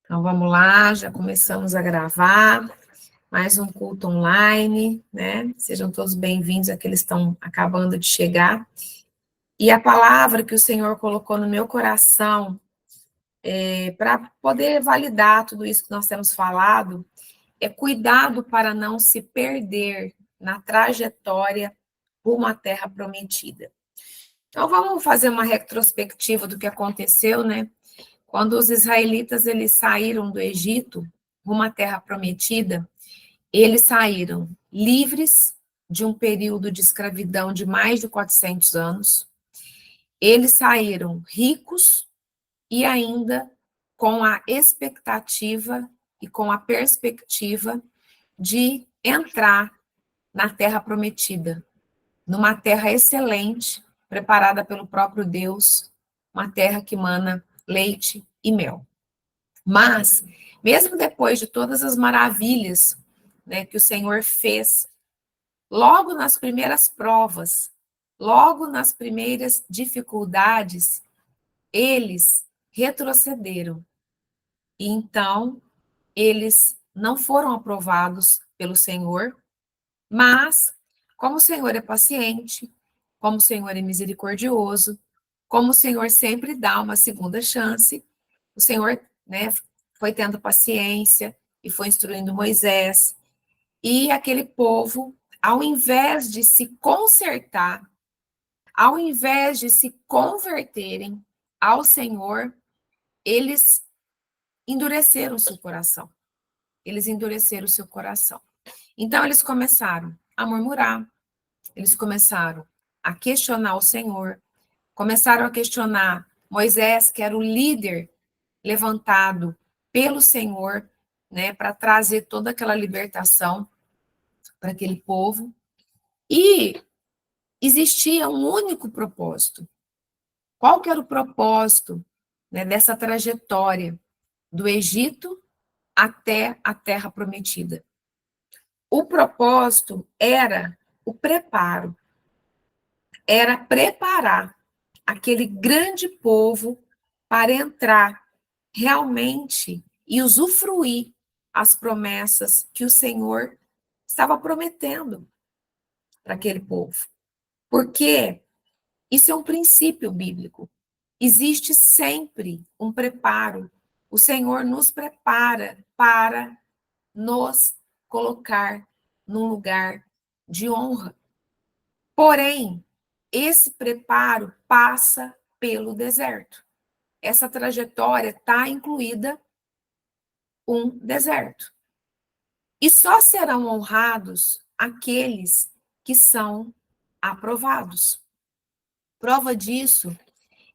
Então, vamos lá, já começamos a gravar mais um culto online, né? Sejam todos bem-vindos, aqueles que estão acabando de chegar. E a palavra que o Senhor colocou no meu coração, para poder validar tudo isso que nós temos falado, é cuidado para não se perder na trajetória rumo à terra prometida. Então, vamos fazer uma retrospectiva do que aconteceu, né? Quando os israelitas eles saíram do Egito rumo à terra prometida, eles saíram livres de um período de escravidão de mais de 400 anos. Eles saíram ricos e ainda com a expectativa e com a perspectiva de entrar na terra prometida, numa terra excelente, preparada pelo próprio Deus, uma terra que mana leite e mel. Mas, mesmo depois de todas as maravilhas, né, que o Senhor fez, logo nas primeiras provas, logo nas primeiras dificuldades, eles retrocederam. E então, eles não foram aprovados pelo Senhor, mas, como o Senhor é paciente, como o Senhor é misericordioso, como o Senhor sempre dá uma segunda chance, o Senhor, né, foi tendo paciência e foi instruindo Moisés. E aquele povo, ao invés de se consertar, ao invés de se converterem ao Senhor, eles endureceram o seu coração. Eles endureceram o seu coração. Então, eles começaram a murmurar, eles começaram a questionar o Senhor, começaram a questionar Moisés, que era o líder levantado pelo Senhor, né, para trazer toda aquela libertação para aquele povo. E existia um único propósito. Qual que era o propósito, né, dessa trajetória do Egito até a Terra Prometida? O propósito era o preparo, era preparar aquele grande povo para entrar realmente e usufruir as promessas que o Senhor estava prometendo para aquele povo. Porque isso é um princípio bíblico. Existe sempre um preparo. O Senhor nos prepara para nos colocar num lugar de honra. Porém, esse preparo passa pelo deserto. Essa trajetória está incluída um deserto. E só serão honrados aqueles que são aprovados. Prova disso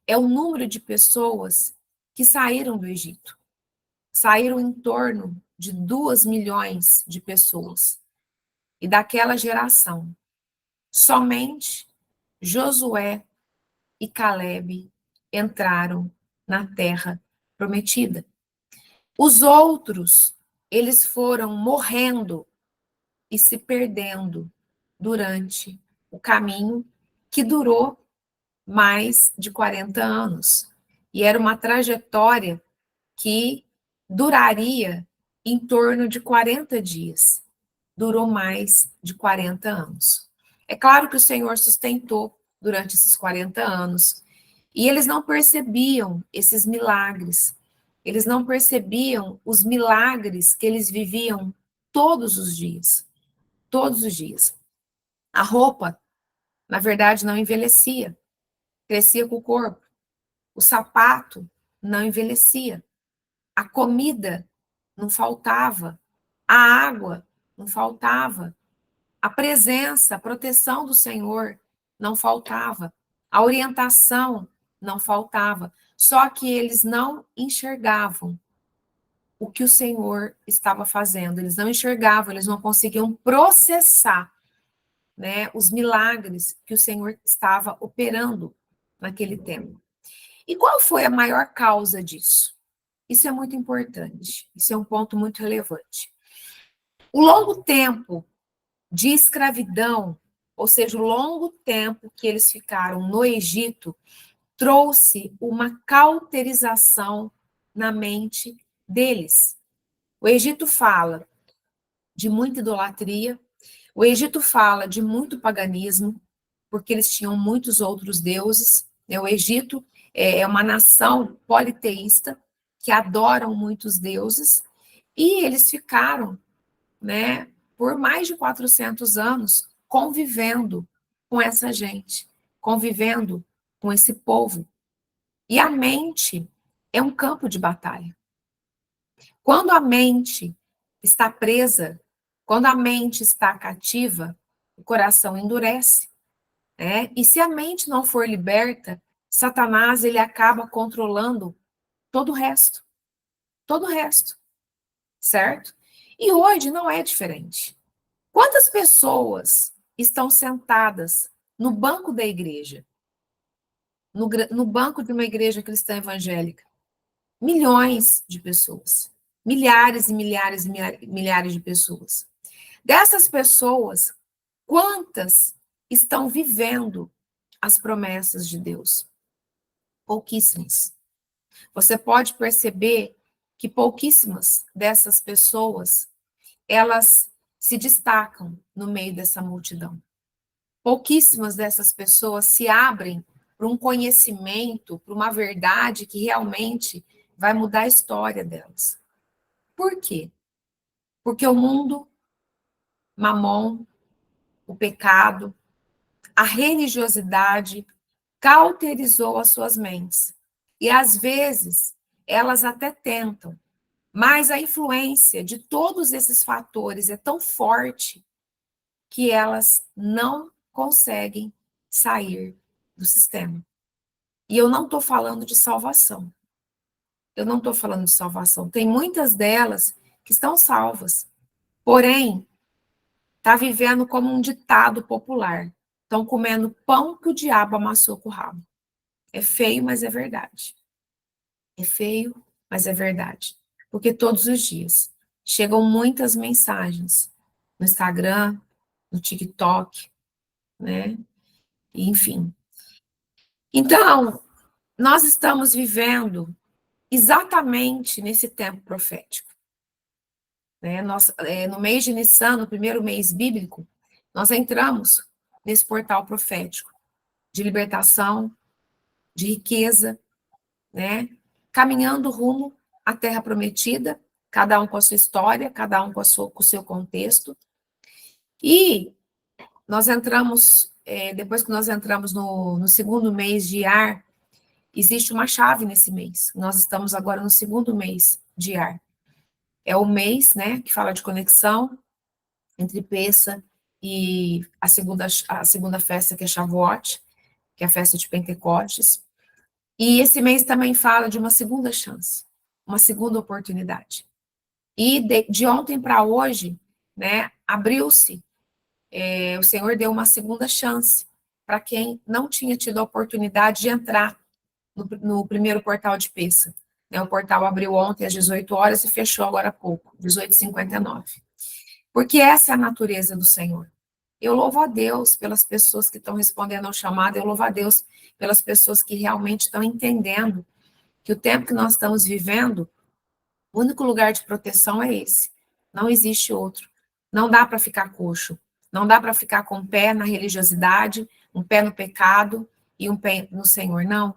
é o número de pessoas que saíram do Egito. Saíram em torno de 2 milhões de pessoas. E daquela geração, somente Josué e Calebe entraram na terra prometida. Os outros, eles foram morrendo e se perdendo durante o caminho que durou mais de 40 anos. E era uma trajetória que duraria em torno de 40 dias. Durou mais de 40 anos. É claro que o Senhor sustentou durante esses 40 anos. E eles não percebiam esses milagres. Eles não percebiam os milagres que eles viviam todos os dias. Todos os dias. A roupa, na verdade, não envelhecia. Crescia com o corpo. O sapato não envelhecia. A comida não faltava. A água não faltava. A presença, a proteção do Senhor não faltava. A orientação não faltava. Só que eles não enxergavam o que o Senhor estava fazendo. Eles não enxergavam, eles não conseguiam processar, né, os milagres que o Senhor estava operando naquele tempo. E qual foi a maior causa disso? Isso é muito importante. Isso é um ponto muito relevante. O longo tempo de escravidão, ou seja, o longo tempo que eles ficaram no Egito, trouxe uma cauterização na mente deles. O Egito fala de muita idolatria, o Egito fala de muito paganismo, porque eles tinham muitos outros deuses. O Egito é uma nação politeísta, que adoram muitos deuses, e eles ficaram, né, por mais de 400 anos convivendo com essa gente, convivendo com esse povo. E a mente é um campo de batalha. Quando a mente está presa, quando a mente está cativa, o coração endurece, né? E se a mente não for liberta, Satanás ele acaba controlando todo o resto, certo? E hoje não é diferente. Quantas pessoas estão sentadas no banco da igreja, no banco de uma igreja cristã evangélica? Milhões de pessoas, milhares e milhares e milhares de pessoas. Dessas pessoas, quantas estão vivendo as promessas de Deus? Pouquíssimas. Você pode perceber que pouquíssimas dessas pessoas, elas se destacam no meio dessa multidão. Pouquíssimas dessas pessoas se abrem para um conhecimento, para uma verdade que realmente vai mudar a história delas. Por quê? Porque o mundo, Mamon, o pecado, a religiosidade cauterizou as suas mentes. E às vezes elas até tentam, mas a influência de todos esses fatores é tão forte que elas não conseguem sair do sistema. E eu não estou falando de salvação. Eu não estou falando de salvação. Tem muitas delas que estão salvas, porém, está vivendo como um ditado popular. Estão comendo pão que o diabo amassou com o rabo. É feio, mas é verdade. É feio, mas é verdade. Porque todos os dias chegam muitas mensagens no Instagram, no TikTok, né? Enfim. Então, nós estamos vivendo exatamente nesse tempo profético. Né? No mês de Nissan, no primeiro mês bíblico, nós entramos nesse portal profético de libertação, de riqueza, né? Caminhando rumo à terra prometida, cada um com a sua história, cada um com o seu contexto. E nós entramos, depois que nós entramos no segundo mês de Ar, existe uma chave nesse mês. Nós estamos agora no segundo mês de Ar. É o mês, né, que fala de conexão entre Pessa e a segunda festa, que é Shavuot, que é a festa de Pentecostes. E esse mês também fala de uma segunda chance, uma segunda oportunidade. E de ontem para hoje, né, abriu-se, o Senhor deu uma segunda chance para quem não tinha tido a oportunidade de entrar no primeiro portal de Pessa. Né, o portal abriu ontem às 18 horas e fechou agora há pouco, 18h59. Porque essa é a natureza do Senhor. Eu louvo a Deus pelas pessoas que estão respondendo ao chamado, eu louvo a Deus pelas pessoas que realmente estão entendendo que o tempo que nós estamos vivendo, o único lugar de proteção é esse. Não existe outro. Não dá para ficar coxo. Não dá para ficar com um pé na religiosidade, um pé no pecado e um pé no Senhor. Não.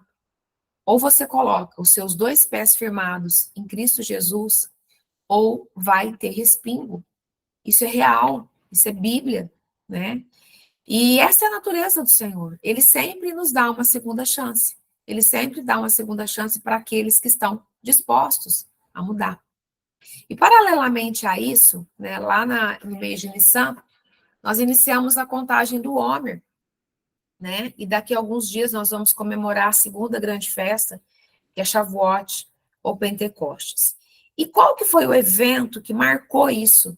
Ou você coloca os seus dois pés firmados em Cristo Jesus, ou vai ter respingo. Isso é real, isso é Bíblia, né? E essa é a natureza do Senhor. Ele sempre nos dá uma segunda chance. Ele sempre dá uma segunda chance para aqueles que estão dispostos a mudar. E paralelamente a isso, né, lá no mês de Nissan, nós iniciamos a contagem do Homer, né? E daqui a alguns dias nós vamos comemorar a segunda grande festa, que é Shavuot ou Pentecostes. E qual que foi o evento que marcou isso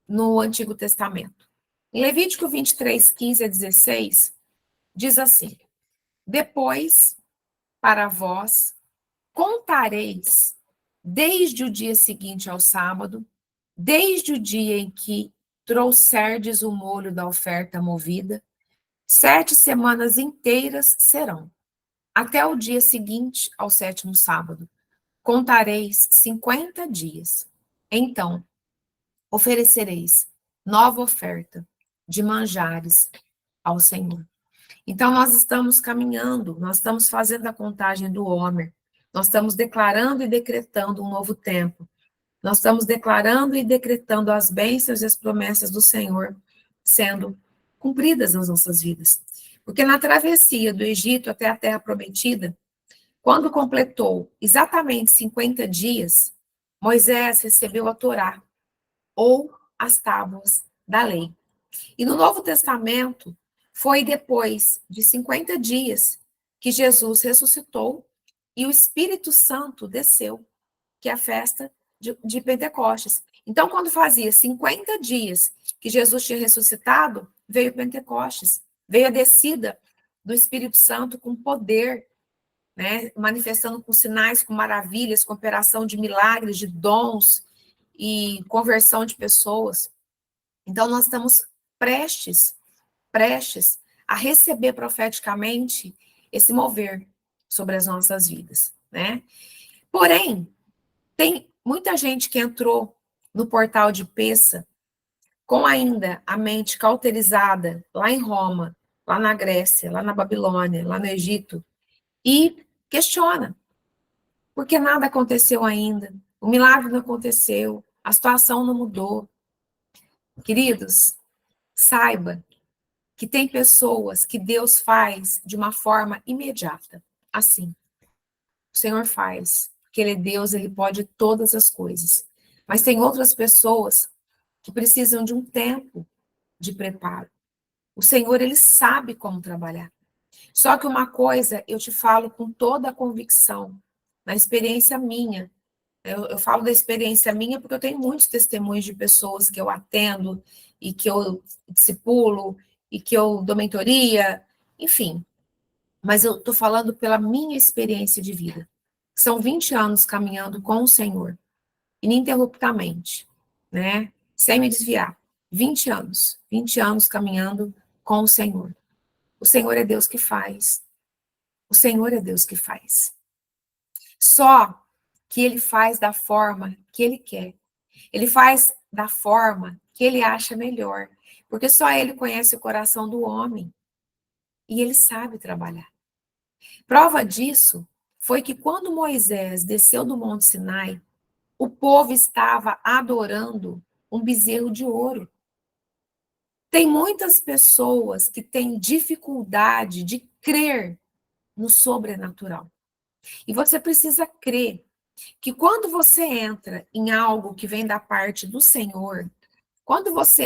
no Antigo Testamento? Em Levítico 23, 15 a 16, diz assim: depois, para vós, contareis desde o dia seguinte ao sábado, desde o dia em que trouxerdes o molho da oferta movida, 7 semanas inteiras serão, até o dia seguinte ao sétimo sábado. contareis 50 dias. Então, oferecereis nova oferta de manjares ao Senhor. Então, nós estamos caminhando, nós estamos fazendo a contagem do Homer, nós estamos declarando e decretando um novo tempo, nós estamos declarando e decretando as bênçãos e as promessas do Senhor sendo cumpridas nas nossas vidas. Porque na travessia do Egito até a Terra Prometida, quando completou exatamente 50 dias, Moisés recebeu a Torá, ou as tábuas da lei. E no Novo Testamento, foi depois de 50 dias que Jesus ressuscitou e o Espírito Santo desceu, que é a festa de Pentecostes. Então, quando fazia 50 dias que Jesus tinha ressuscitado, veio Pentecostes, veio a descida do Espírito Santo com poder, né, manifestando com sinais, com maravilhas, com operação de milagres, de dons e conversão de pessoas. Então, nós estamos prestes a receber profeticamente esse mover sobre as nossas vidas, né? Porém, tem muita gente que entrou no portal de Peça com ainda a mente cauterizada lá em Roma, lá na Grécia, lá na Babilônia, lá no Egito, e questiona, porque nada aconteceu ainda, o milagre não aconteceu, a situação não mudou. Queridos, saiba que tem pessoas que Deus faz de uma forma imediata, assim. O Senhor faz, porque Ele é Deus, Ele pode todas as coisas. Mas tem outras pessoas que precisam de um tempo de preparo. O Senhor, Ele sabe como trabalhar. Só que uma coisa eu te falo com toda a convicção, na experiência minha. Eu falo da experiência minha porque eu tenho muitos testemunhos de pessoas que eu atendo e que eu discipulo e que eu dou mentoria, enfim. Mas eu estou falando pela minha experiência de vida. São 20 anos caminhando com o Senhor, ininterruptamente, né? Sem me desviar. 20 anos caminhando com o Senhor. O Senhor é Deus que faz. O Senhor é Deus que faz. Só que Ele faz da forma que Ele quer. Ele faz da forma que Ele acha melhor. Porque só Ele conhece o coração do homem. E Ele sabe trabalhar. Prova disso foi que quando Moisés desceu do Monte Sinai, o povo estava adorando um bezerro de ouro. Tem muitas pessoas que têm dificuldade de crer no sobrenatural. E você precisa crer que quando você entra em algo que vem da parte do Senhor, quando você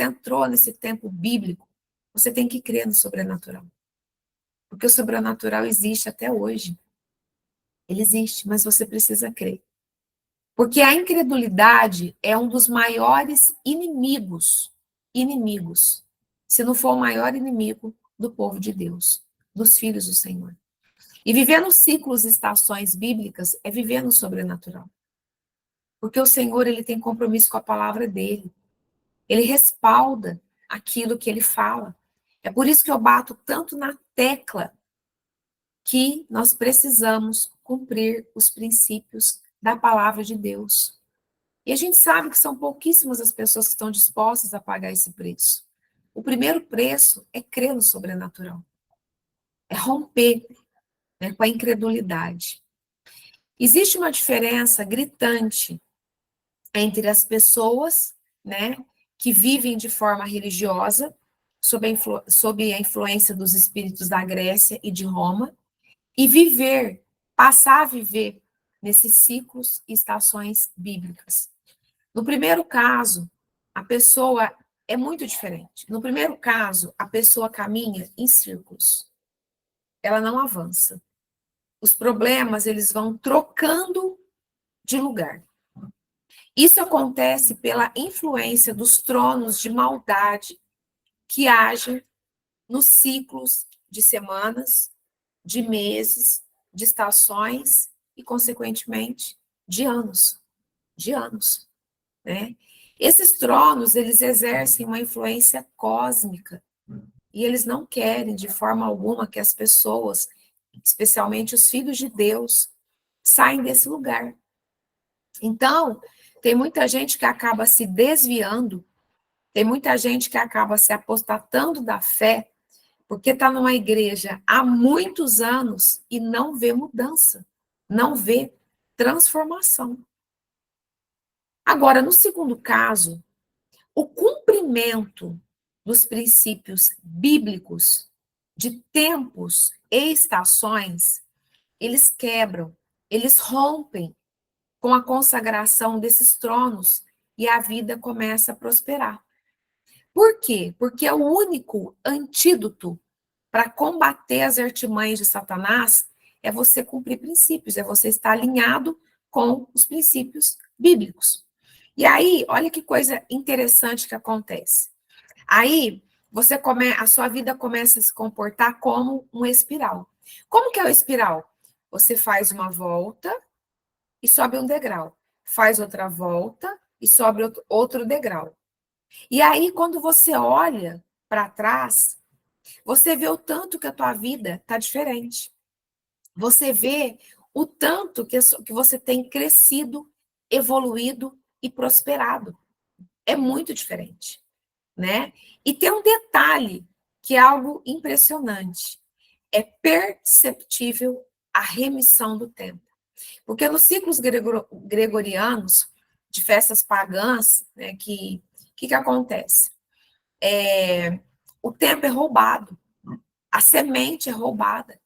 entrou nesse tempo bíblico, você tem que crer no sobrenatural. Porque o sobrenatural existe até hoje. Ele existe, mas você precisa crer. Porque a incredulidade é um dos maiores inimigos, se não for o maior inimigo do povo de Deus, dos filhos do Senhor. E viver nos ciclos e estações bíblicas é viver no sobrenatural. Porque o Senhor, ele tem compromisso com a palavra dele. Ele respalda aquilo que ele fala. É por isso que eu bato tanto na tecla que nós precisamos cumprir os princípios da palavra de Deus. E a gente sabe que são pouquíssimas as pessoas que estão dispostas a pagar esse preço. O primeiro preço é crer no sobrenatural. É romper, né, com a incredulidade. Existe uma diferença gritante entre as pessoas, né, que vivem de forma religiosa, sob a influência dos espíritos da Grécia e de Roma, e passar a viver nesses ciclos e estações bíblicas. No primeiro caso, a pessoa é muito diferente. No primeiro caso, a pessoa caminha em círculos. Ela não avança. Os problemas, eles vão trocando de lugar. Isso acontece pela influência dos tronos de maldade que agem nos ciclos de semanas, de meses, de estações e, consequentemente, de anos. De anos, né? Esses tronos, eles exercem uma influência cósmica e eles não querem, de forma alguma, que as pessoas, especialmente os filhos de Deus, saem desse lugar. Então, tem muita gente que acaba se desviando, tem muita gente que acaba se apostatando da fé, porque está numa igreja há muitos anos e não vê mudança, não vê transformação. Agora, no segundo caso, o cumprimento dos princípios bíblicos de tempos e estações, eles quebram, eles rompem com a consagração desses tronos e a vida começa a prosperar. Por quê? Porque é o único antídoto para combater as artimanhas de Satanás é você cumprir princípios, é você estar alinhado com os princípios bíblicos. E aí, olha que coisa interessante que acontece. Aí, a sua vida começa a se comportar como um espiral. Como que é o espiral? Você faz uma volta e sobe um degrau. Faz outra volta e sobe outro degrau. E aí, quando você olha para trás, você vê o tanto que a tua vida está diferente. Você vê o tanto que você tem crescido, evoluído e prosperado. É muito diferente, né? E tem um detalhe que é algo impressionante. É perceptível a remissão do tempo. Porque nos ciclos gregorianos, de festas pagãs, né, que acontece? O tempo é roubado, a semente é roubada,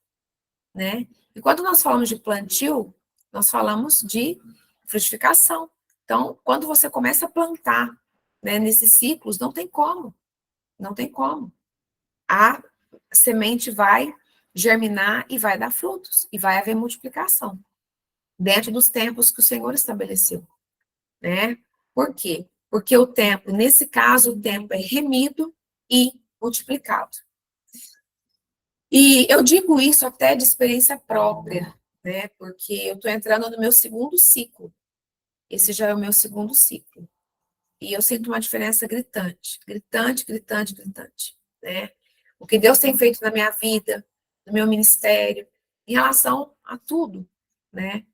né? E quando nós falamos de plantio, nós falamos de frutificação. Então, quando você começa a plantar, né, nesses ciclos, não tem como, não tem como. A semente vai germinar e vai dar frutos, e vai haver multiplicação, dentro dos tempos que o Senhor estabeleceu, né? Por quê? Porque o tempo, nesse caso, o tempo é remido e multiplicado. E eu digo isso até de experiência própria, né? Porque eu estou entrando no meu segundo ciclo. Esse já é o meu segundo ciclo. E eu sinto uma diferença gritante, gritante, gritante, gritante, né? O que Deus tem feito na minha vida, no meu ministério, em relação a tudo, né?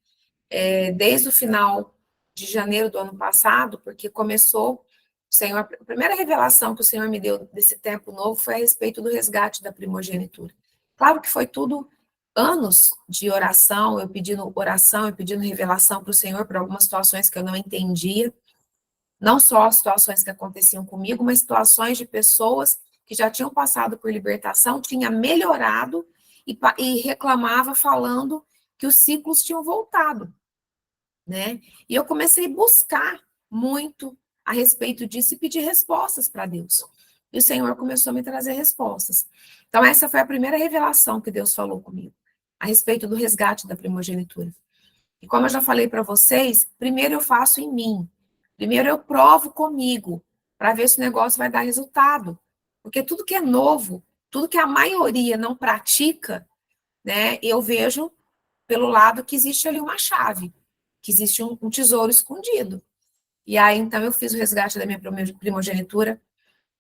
Desde o final de janeiro do ano passado, porque começou, o Senhor, a primeira revelação que o Senhor me deu desse tempo novo foi a respeito do resgate da primogenitura. Claro que foi tudo anos de oração, eu pedindo revelação para o Senhor para algumas situações que eu não entendia, não só as situações que aconteciam comigo, mas situações de pessoas que já tinham passado por libertação, tinha melhorado e reclamava falando que os ciclos tinham voltado, né? E eu comecei a buscar muito a respeito disso e pedir respostas para Deus. E o Senhor começou a me trazer respostas. Então, essa foi a primeira revelação que Deus falou comigo, a respeito do resgate da primogenitura. E como eu já falei para vocês, primeiro eu faço em mim. Primeiro eu provo comigo, para ver se o negócio vai dar resultado. Porque tudo que é novo, tudo que a maioria não pratica, né, eu vejo pelo lado que existe ali uma chave, que existe um tesouro escondido. E aí, então, eu fiz o resgate da minha primogenitura.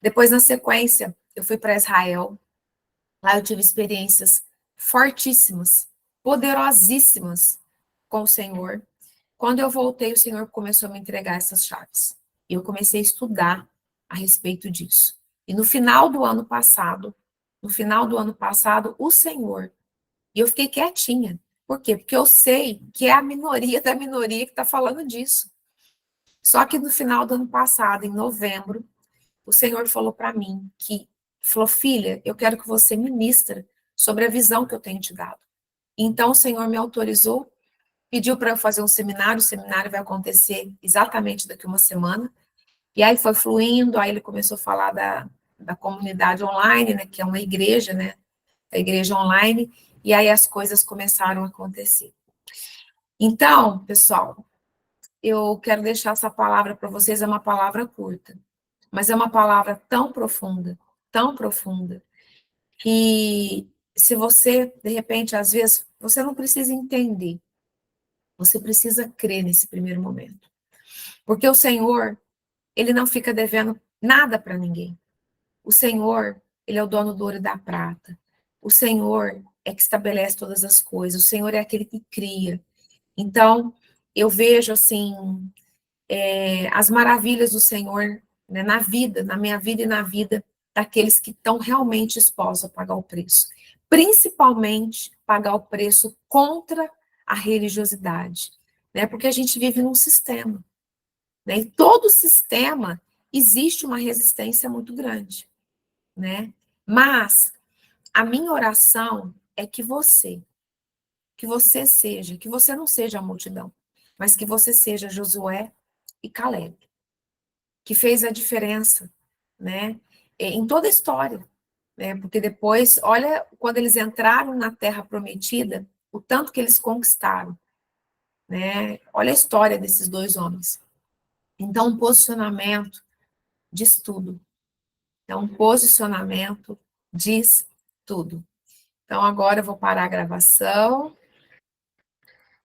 Depois, na sequência, eu fui para Israel. Lá eu tive experiências fortíssimas, poderosíssimas com o Senhor. Quando eu voltei, o Senhor começou a me entregar essas chaves. E eu comecei a estudar a respeito disso. E no final do ano passado, o Senhor, e eu fiquei quietinha. Por quê? Porque eu sei que é a minoria da minoria que está falando disso. Só que no final do ano passado, em novembro, o Senhor falou para mim falou, filha, eu quero que você ministre sobre a visão que eu tenho te dado. Então o Senhor me autorizou, pediu para eu fazer um seminário, o seminário vai acontecer exatamente daqui a uma semana, e aí foi fluindo, aí ele começou a falar da comunidade online, né, que é uma igreja, né, a igreja online, e aí as coisas começaram a acontecer. Então, pessoal, eu quero deixar essa palavra para vocês, é uma palavra curta, mas é uma palavra tão profunda, que se você, de repente, às vezes, você não precisa entender, você precisa crer nesse primeiro momento. Porque o Senhor, ele não fica devendo nada para ninguém. O Senhor, ele é o dono do ouro e da prata. O Senhor é que estabelece todas as coisas. O Senhor é aquele que cria. Então, eu vejo, assim, as maravilhas do Senhor, né, na vida, na minha vida e na vida daqueles que estão realmente expostos a pagar o preço. Principalmente, pagar o preço contra a religiosidade, né? Porque a gente vive num sistema, né? Em todo sistema existe uma resistência muito grande, né? Mas a minha oração é que você não seja a multidão, mas que você seja Josué e Caleb, que fez a diferença, né, em toda a história, né, porque depois, olha, quando eles entraram na Terra Prometida, o tanto que eles conquistaram, né, olha a história desses dois homens. Então, um posicionamento diz tudo. Então, um posicionamento diz tudo. Então, agora eu vou parar a gravação.